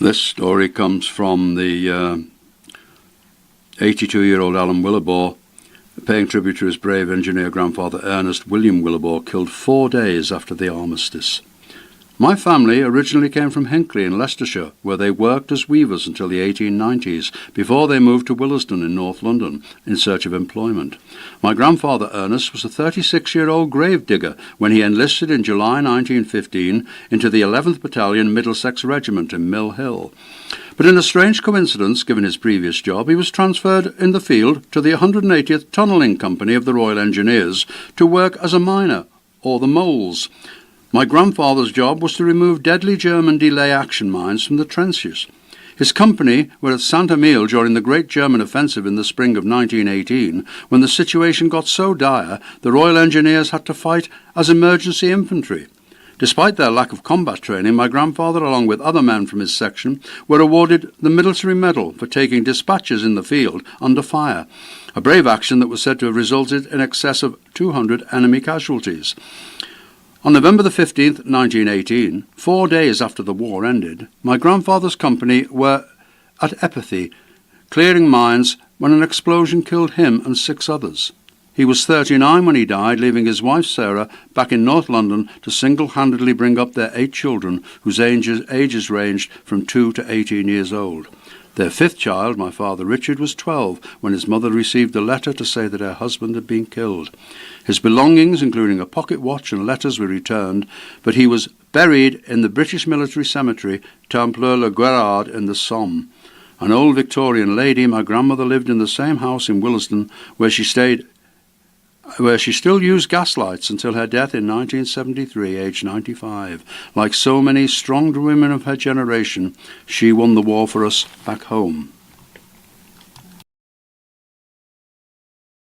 This story comes from the 82-year-old Alan Willibaugh, paying tribute to his brave engineer grandfather Ernest William Willibaugh, killed 4 days after the armistice. My family originally came from Hinckley in Leicestershire, where they worked as weavers until the 1890s, before they moved to Willesden in North London in search of employment. My grandfather Ernest was a 36-year-old grave digger when he enlisted in July 1915 into the 11th Battalion Middlesex Regiment in Mill Hill. But in a strange coincidence, given his previous job, he was transferred in the field to the 180th Tunnelling Company of the Royal Engineers to work as a miner, or the moles. My grandfather's job was to remove deadly German delay action mines from the trenches. His company were at Saint-Emile during the Great German Offensive in the spring of 1918, when the situation got so dire the Royal Engineers had to fight as emergency infantry. Despite their lack of combat training, my grandfather, along with other men from his section, were awarded the Military Medal for taking dispatches in the field under fire, a brave action that was said to have resulted in excess of 200 enemy casualties. On November the 15th, 1918, 4 days after the war ended, my grandfather's company were at Epathy, clearing mines, when an explosion killed him and 6 others. He was 39 when he died, leaving his wife Sarah back in North London to single-handedly bring up their 8 children, whose ages ranged from 2 to 18 years old. Their 5th child, my father Richard, was 12 when his mother received a letter to say that her husband had been killed. His belongings, including a pocket watch and letters, were returned, but he was buried in the British Military Cemetery, Templeux-le-Guérard in the Somme. An old Victorian lady, my grandmother, lived in the same house in Willesden, where she still used gaslights until her death in 1973, aged 95. Like so many strong women of her generation, she won the war for us back home.